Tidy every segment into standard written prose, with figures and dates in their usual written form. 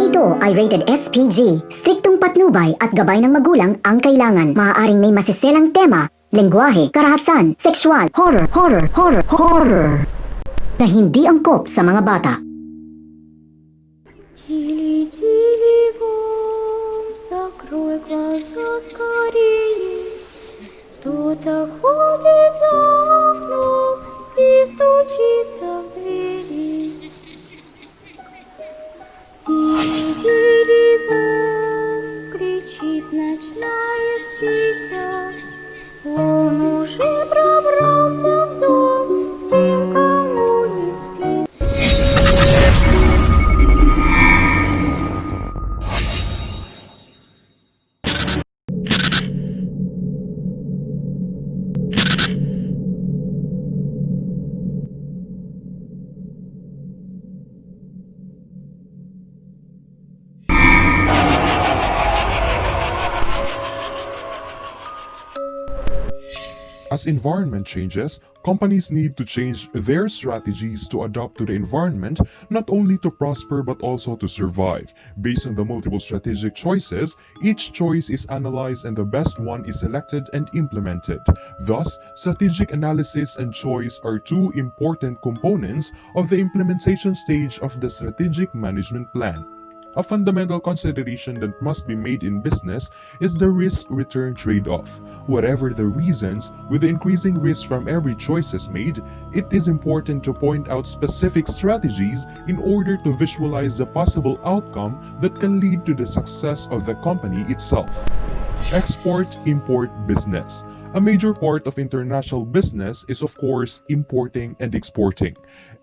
Ang ito ay rated SPG, striktong patnubay at gabay ng magulang ang kailangan. Maaaring may masiselang tema, lengguwahe, karahasan, sexual, horror, na hindi angkop sa mga bata. Закрой глаза скорее. Кто-то ходит за окном и стучится в двери. Дирижер, кричит ночная птица. Он уже пробрался в дом тем, кому не спит. As environment changes, companies need to change their strategies to adapt to the environment, not only to prosper but also to survive. Based on the multiple strategic choices, each choice is analyzed and the best one is selected and implemented. Thus, strategic analysis and choice are two important components of the implementation stage of the strategic management plan. A fundamental consideration that must be made in business is the risk-return trade-off. Whatever the reasons, with the increasing risk from every choices made, it is important to point out specific strategies in order to visualize the possible outcome that can lead to the success of the company itself. Export-import business. A major part of international business is of course importing and exporting.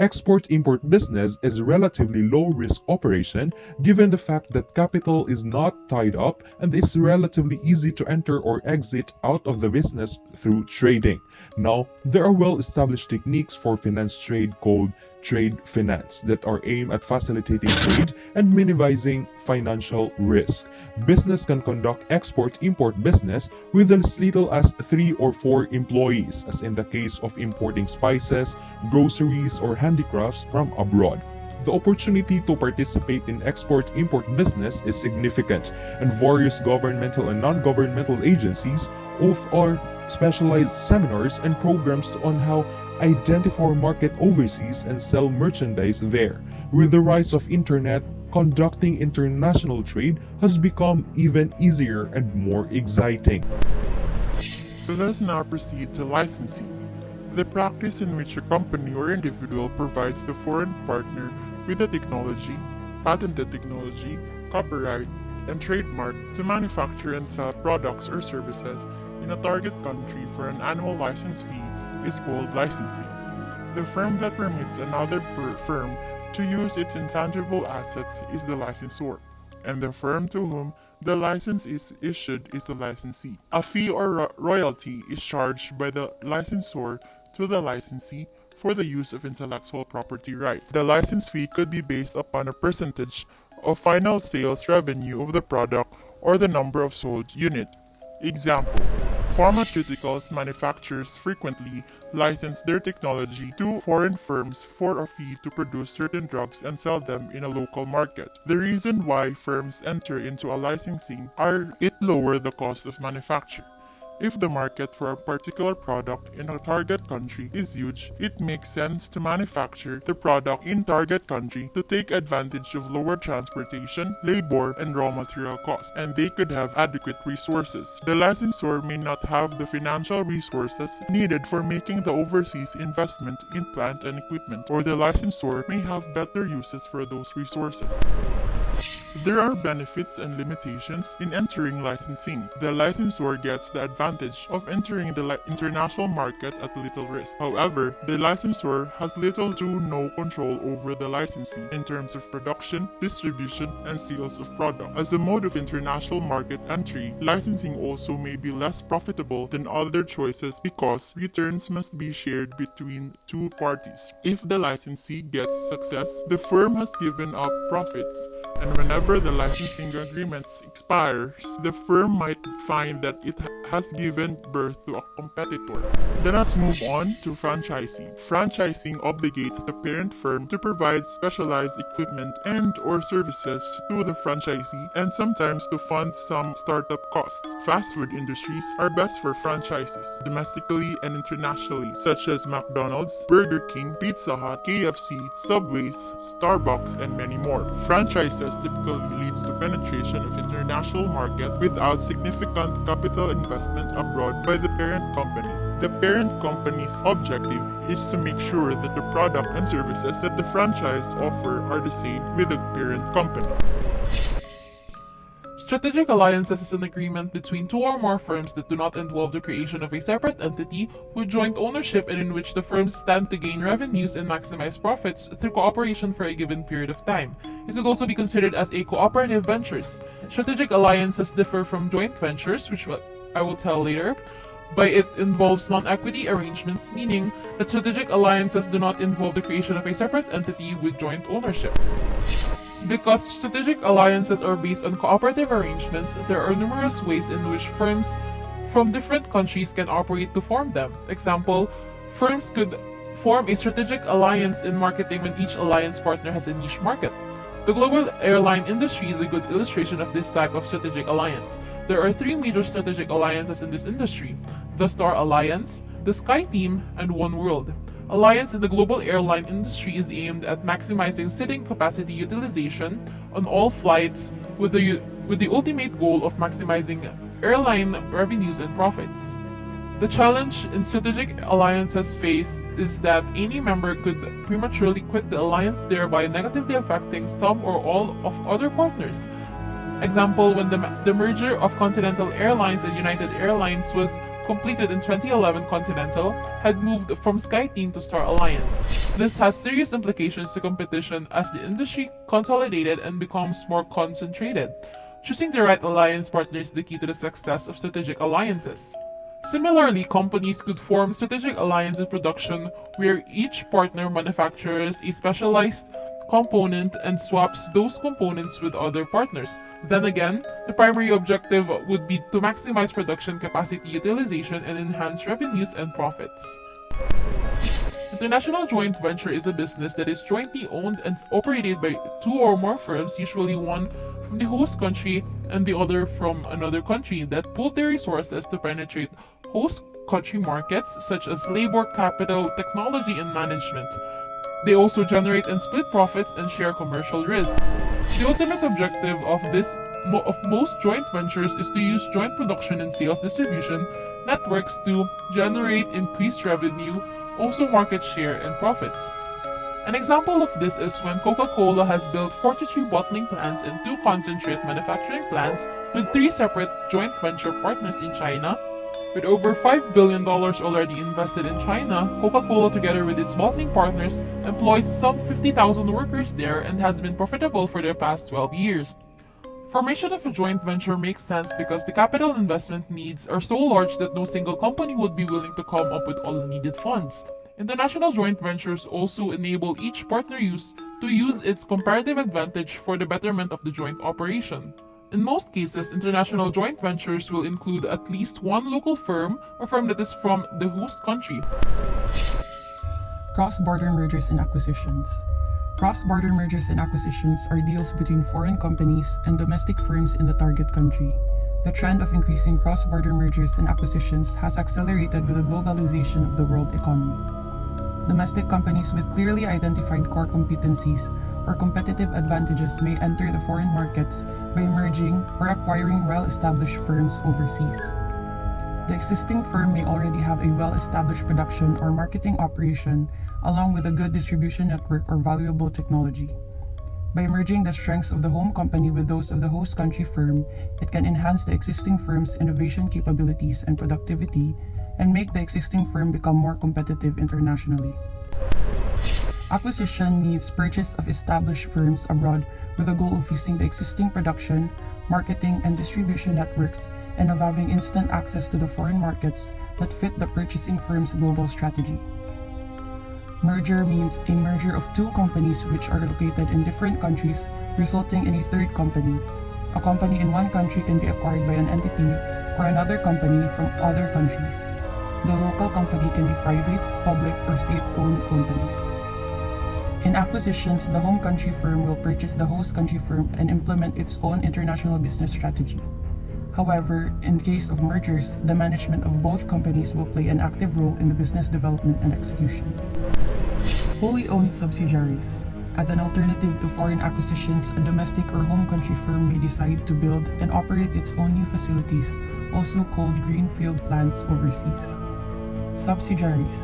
Export-import business is a relatively low-risk operation given the fact that capital is not tied up and it's relatively easy to enter or exit out of the business through trading. Now, there are well-established techniques for finance trade called trade finance that are aimed at facilitating trade and minimizing financial risk. Business can conduct export-import business with as little as 3 or 4 employees, as in the case of importing spices, groceries, or handicrafts from abroad. The opportunity to participate in export-import business is significant, and various governmental and non-governmental agencies offer specialized seminars and programs on how identify market overseas and sell merchandise there. With the rise of internet, conducting international trade has become even easier and more exciting. So let's now proceed to licensing, the practice in which a company or individual provides the foreign partner with the technology, patented technology, copyright, and trademark to manufacture and sell products or services in a target country for an annual license fee is called licensing. The firm that permits another firm to use its intangible assets is the licensor, and the firm to whom the license is issued is the licensee. A fee or royalty is charged by the licensor to the licensee for the use of intellectual property rights. The license fee could be based upon a percentage of final sales revenue of the product or the number of sold units. Example: pharmaceuticals manufacturers frequently license their technology to foreign firms for a fee to produce certain drugs and sell them in a local market. The reason why firms enter into a licensing are it lower the cost of manufacture. If the market for a particular product in a target country is huge, it makes sense to manufacture the product in target country to take advantage of lower transportation, labor, and raw material costs, and they could have adequate resources. The licensor may not have the financial resources needed for making the overseas investment in plant and equipment, or the licensor may have better uses for those resources. There are benefits and limitations in entering licensing. The licensor gets the advantage of entering the international market at little risk. However, the licensor has little to no control over the licensee in terms of production, distribution, and sales of product. As a mode of international market entry, licensing also may be less profitable than other choices because returns must be shared between two parties. If the licensee gets success, the firm has given up profits, and whenever whenever the licensing agreement expires, the firm might find that it has given birth to a competitor. Then let's move on to franchising. Franchising obligates the parent firm to provide specialized equipment and or services to the franchisee and sometimes to fund some startup costs. Fast food industries are best for franchises, domestically and internationally, such as McDonald's, Burger King, Pizza Hut, KFC, Subways, Starbucks, and many more. Franchises typically leads to penetration of international market without significant capital investment abroad by the parent company. The parent company's objective is to make sure that the product and services that the franchise offer are the same with the parent company. Strategic alliances is an agreement between two or more firms that do not involve the creation of a separate entity with joint ownership and in which the firms stand to gain revenues and maximize profits through cooperation for a given period of time. It could also be considered as a cooperative ventures. Strategic alliances differ from joint ventures, which I will tell later, but it involves non-equity arrangements, meaning that strategic alliances do not involve the creation of a separate entity with joint ownership. Because strategic alliances are based on cooperative arrangements, there are numerous ways in which firms from different countries can operate to form them. Example, firms could form a strategic alliance in marketing when each alliance partner has a niche market. The global airline industry is a good illustration of this type of strategic alliance. There are three major strategic alliances in this industry: the Star Alliance, the SkyTeam, and One World. Alliance in the global airline industry is aimed at maximizing seating capacity utilization on all flights with the ultimate goal of maximizing airline revenues and profits. The challenge in strategic alliances face is that any member could prematurely quit the alliance, thereby negatively affecting some or all of other partners. Example, when the merger of Continental Airlines and United Airlines was completed in 2011, Continental had moved from SkyTeam to Star Alliance. This has serious implications to competition as the industry consolidated and becomes more concentrated. Choosing the right alliance partner is the key to the success of strategic alliances. Similarly, companies could form strategic alliance in production where each partner manufactures a specialized component and swaps those components with other partners. Then again, the primary objective would be to maximize production capacity utilization and enhance revenues and profits. International joint venture is a business that is jointly owned and operated by two or more firms, usually one from the host country and the other from another country, that pool their resources to penetrate host country markets such as labor, capital, technology, and management. They also generate and split profits and share commercial risks. The ultimate objective of most joint ventures is to use joint production and sales distribution networks to generate increased revenue, also market share and profits. An example of this is when Coca-Cola has built 43 bottling plants and 2 concentrate manufacturing plants with 3 separate joint venture partners in China. With over $5 billion already invested in China, Coca-Cola, together with its bottling partners, employs some 50,000 workers there and has been profitable for the past 12 years. Formation of a joint venture makes sense because the capital investment needs are so large that no single company would be willing to come up with all the needed funds. International joint ventures also enable each partner to use its comparative advantage for the betterment of the joint operation. In most cases, international joint ventures will include at least one local firm or firm that is from the host country. Cross-border mergers and acquisitions. Cross-border mergers and acquisitions are deals between foreign companies and domestic firms in the target country. The trend of increasing cross-border mergers and acquisitions has accelerated with the globalization of the world economy. Domestic companies with clearly identified core competencies or competitive advantages may enter the foreign markets by merging or acquiring well-established firms overseas. The existing firm may already have a well-established production or marketing operation along with a good distribution network or valuable technology. By merging the strengths of the home company with those of the host country firm, it can enhance the existing firm's innovation capabilities and productivity and make the existing firm become more competitive internationally. Acquisition means purchase of established firms abroad with the goal of using the existing production, marketing, and distribution networks and of having instant access to the foreign markets that fit the purchasing firm's global strategy. Merger means a merger of two companies which are located in different countries, resulting in a third company. A company in one country can be acquired by an entity or another company from other countries. The local company can be private, public, or state-owned company. In acquisitions, the home country firm will purchase the host country firm and implement its own international business strategy. However, in case of mergers, the management of both companies will play an active role in the business development and execution. Wholly owned subsidiaries. As an alternative to foreign acquisitions, a domestic or home country firm may decide to build and operate its own new facilities, also called greenfield plants overseas. Subsidiaries.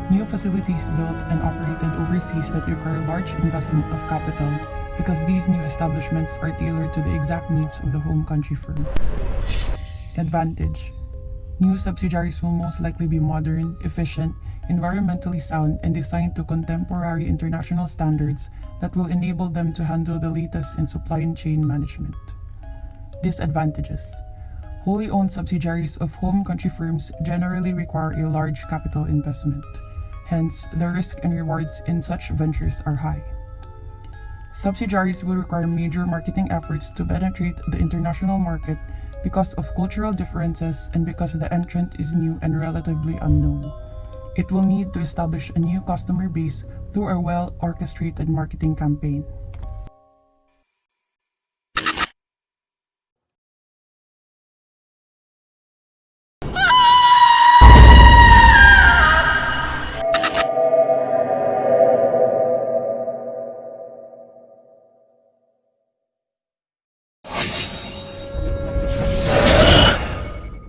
New facilities built and operated overseas that require large investment of capital because these new establishments are tailored to the exact needs of the home country firm. Advantage. New subsidiaries will most likely be modern, efficient, environmentally sound, and designed to contemporary international standards that will enable them to handle the latest in supply chain management. Disadvantages. Wholly owned subsidiaries of home country firms generally require a large capital investment. Hence, the risk and rewards in such ventures are high. Subsidiaries will require major marketing efforts to penetrate the international market because of cultural differences and because the entrant is new and relatively unknown. It will need to establish a new customer base through a well-orchestrated marketing campaign.